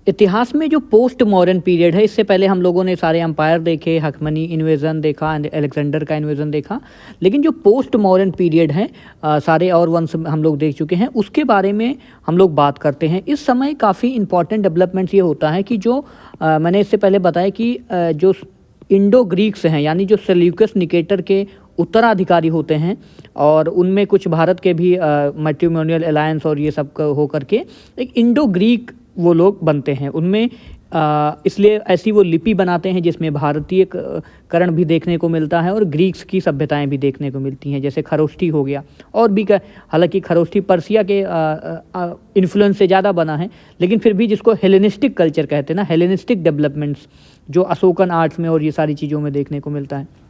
इतिहास में जो पोस्ट मॉडर्न पीरियड है, इससे पहले हम लोगों ने सारे एम्पायर देखे, हकमनी इन्वेजन देखा, अलेक्जेंडर का इन्वेजन देखा, लेकिन जो पोस्ट मॉडर्न पीरियड है सारे और वंश हम लोग देख चुके हैं, उसके बारे में हम लोग बात करते हैं। इस समय काफ़ी इंपॉर्टेंट डेवलपमेंट्स ये होता है कि जो मैंने इससे पहले बताया कि जो इंडो ग्रीक्स हैं, यानी जो सेल्यूकस निकेटर के उत्तराधिकारी होते हैं, और उनमें कुछ भारत के भी मैट्रिमोनियल अलायंस और ये सब हो करके एक इंडो ग्रीक वो लोग बनते हैं। उनमें इसलिए ऐसी वो लिपि बनाते हैं जिसमें भारतीय करण भी देखने को मिलता है और ग्रीक्स की सभ्यताएं भी देखने को मिलती हैं, जैसे खरोष्ठी हो गया और भी। हालांकि खरोष्ठी पर्सिया के इन्फ्लुएंस से ज़्यादा बना है, लेकिन फिर भी जिसको हेलेनिस्टिक कल्चर कहते हैं ना, हेलेनिस्टिक डेवलपमेंट्स जो अशोकन आर्ट्स में और ये सारी चीज़ों में देखने को मिलता है।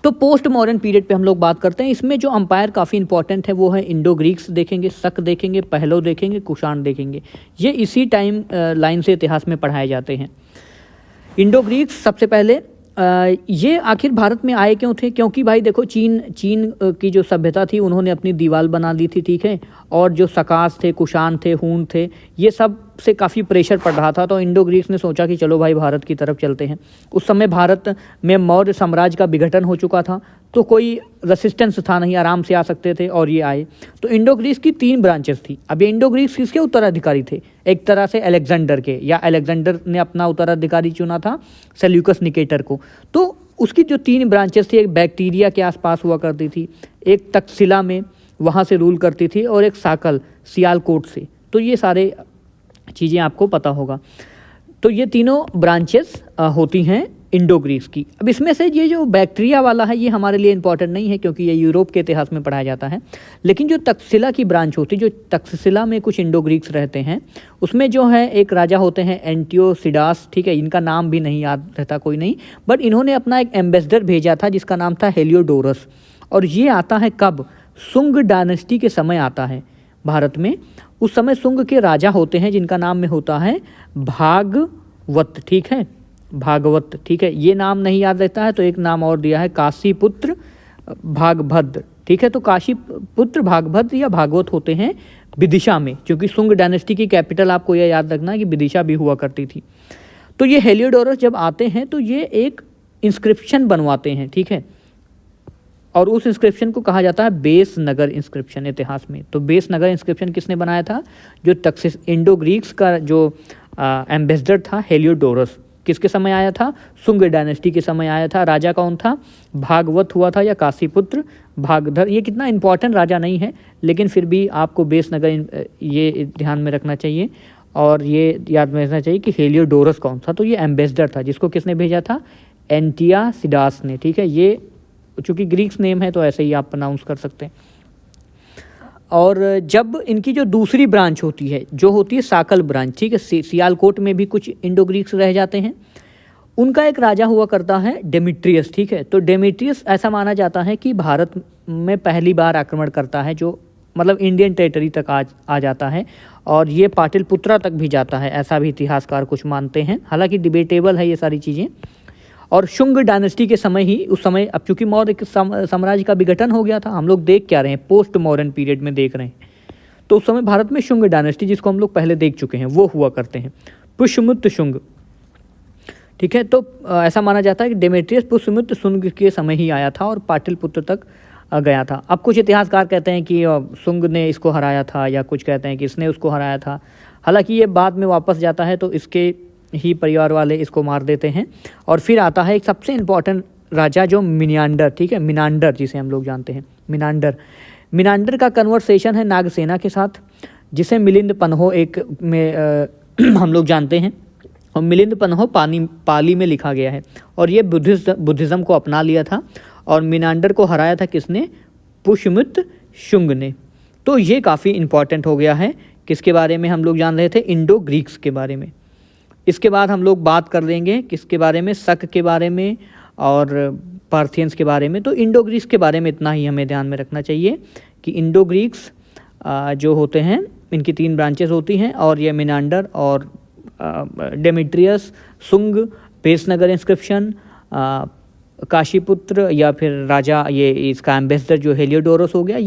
तो पोस्ट मॉडर्न पीरियड पे हम लोग बात करते हैं। इसमें जो अंपायर काफ़ी इंपॉर्टेंट है वो है इंडो ग्रीक्स देखेंगे, शक देखेंगे, पहलो देखेंगे, कुषाण देखेंगे। ये इसी टाइम लाइन से इतिहास में पढ़ाए जाते हैं। इंडो ग्रीक्स सबसे पहले ये आखिर भारत में आए क्यों थे? क्योंकि भाई देखो, चीन की जो सभ्यता थी उन्होंने अपनी दीवार बना ली थी, ठीक है, और जो सकास थे, कुषाण थे, हूण थे, ये सब से काफ़ी प्रेशर पड़ रहा था। तो इंडो ग्रीक्स ने सोचा कि चलो भाई भारत की तरफ चलते हैं। उस समय भारत में मौर्य साम्राज्य का विघटन हो चुका था, तो कोई रेसिस्टेंस था नहीं, आराम से आ सकते थे, और ये आए। तो इंडो ग्रीक्स की 3 ब्रांचेस थी। अब ये इंडो ग्रीक्स किसके उत्तराधिकारी थे? एक तरह से अलेक्जेंडर के, या अलेक्जेंडर ने अपना उत्तराधिकारी चुना था सेल्यूकस निकेटर को। तो उसकी जो 3 ब्रांचेस थी, एक बैक्टीरिया के आसपास हुआ करती थी, एक तक्षशिला में वहाँ से रूल करती थी, और एक साकल सियालकोट से। तो ये सारे चीज़ें आपको पता होगा। तो ये तीनों ब्रांचेस होती हैं इंडो ग्रीक्स की। अब इसमें से ये जो बैक्टीरिया वाला है ये हमारे लिए इंपॉर्टेंट नहीं है, क्योंकि ये यूरोप के इतिहास में पढ़ाया जाता है। लेकिन जो तक्षशिला की ब्रांच होती है, जो तक्षशिला में कुछ इंडो ग्रीक्स रहते हैं, उसमें जो है एक राजा होते हैं एंटियोसिडास, ठीक है, इनका नाम भी नहीं याद रहता कोई नहीं, बट इन्होंने अपना एक एम्बेसडर भेजा था जिसका नाम था हेलियोडोरस। और ये आता है कब? सुंग डायनेस्टी के समय आता है भारत में। उस समय सुंग के राजा होते हैं जिनका नाम में होता है भागवत, ठीक है, भागवत, ठीक है। ये नाम नहीं याद रहता है तो एक नाम और दिया है काशीपुत्र भागभद्र, ठीक है। तो काशीपुत्र भागभद्र या भागवत होते हैं विदिशा में, क्योंकि सुंग डायनेस्टी की कैपिटल आपको यह याद रखना है कि विदिशा भी हुआ करती थी। तो ये हेलियोडोरस जब आते हैं तो ये एक इंस्क्रिप्शन बनवाते हैं, ठीक है, और उस इंस्क्रिप्शन को कहा जाता है बेस नगर इंस्क्रिप्शन इतिहास में। तो बेस नगर इंस्क्रिप्शन किसने बनाया था? जो इंडो ग्रीक्स का जो एम्बेसडर था हेलियोडोरस। किसके समय आया था? सुंग डायनेस्टी के समय आया था। राजा कौन था? भागवत हुआ था, या काशीपुत्र भागधर। ये कितना इंपॉर्टेंट राजा नहीं है, लेकिन फिर भी आपको बेस नगर ये ध्यान में रखना चाहिए, और ये याद में रखना चाहिए कि हेलियोडोरस कौन था। तो ये एम्बेसडर था जिसको किसने भेजा था? एंटियासिडास ने, ठीक है। ये चूँकि ग्रीक्स नेम है तो ऐसे ही आप प्रोनाउंस कर सकते हैं। और जब इनकी जो दूसरी ब्रांच होती है, जो होती है साकल ब्रांच, ठीक है, सियालकोट में भी कुछ इंडो ग्रीक्स रह जाते हैं। उनका एक राजा हुआ करता है डेमेट्रियस, ठीक है। तो डेमेट्रियस ऐसा माना जाता है कि भारत में पहली बार आक्रमण करता है, जो मतलब इंडियन टेरिटरी तक आ जाता है, और ये पाटलिपुत्रा तक भी जाता है, ऐसा भी इतिहासकार कुछ मानते हैं। हालांकि डिबेटेबल है ये सारी चीज़ें। और शुंग डायनेस्टी के समय ही, उस समय अब चूंकि मौर्य साम्राज्य का विघटन हो गया था, हम लोग देख क्या रहे हैं, पोस्ट मॉडर्न पीरियड में देख रहे हैं। तो उस समय भारत में शुंग डायनेस्टी, जिसको हम लोग पहले देख चुके हैं, वो हुआ करते हैं, पुष्यमित्र शुंग, ठीक है। तो ऐसा माना जाता है कि डेमेट्रियस पुष्यमित्र शुंग के समय ही आया था और पाटलिपुत्र तक गया था। अब कुछ इतिहासकार कहते हैं कि शुंग ने इसको हराया था, या कुछ कहते हैं कि इसने उसको हराया था। हालांकि ये बाद में वापस जाता है तो इसके ही परिवार वाले इसको मार देते हैं। और फिर आता है एक सबसे इम्पॉर्टेंट राजा जो मिनांडर, ठीक है, मिनांडर जिसे हम लोग जानते हैं, मिनांडर का कन्वर्सेशन है नागसेना के साथ, जिसे मिलिंद पन्हो एक में हम लोग जानते हैं। और मिलिंद पन्हो पाली में लिखा गया है, और ये बुद्धिज़्म को अपना लिया था। और मिनांडर को हराया था किसने? पुष्यमित्र शुंग ने। तो ये काफ़ी इम्पॉर्टेंट हो गया है। किसके बारे में हम लोग जान रहे थे? इंडो ग्रीक्स के बारे में। इसके बाद हम लोग बात कर लेंगे किसके बारे में? शक के बारे में और पार्थियंस के बारे में। तो इंडो ग्रीक्स के बारे में इतना ही हमें ध्यान में रखना चाहिए कि इंडो ग्रीक्स जो होते हैं, इनकी 3 ब्रांचेस होती हैं, और ये मिनांडर और डेमेट्रियस, सुंग, बेस नगर इंस्क्रिप्शन, काशीपुत्र या फिर राजा, ये इसका एम्बेसडर जो हेलियोडोरस हो गया।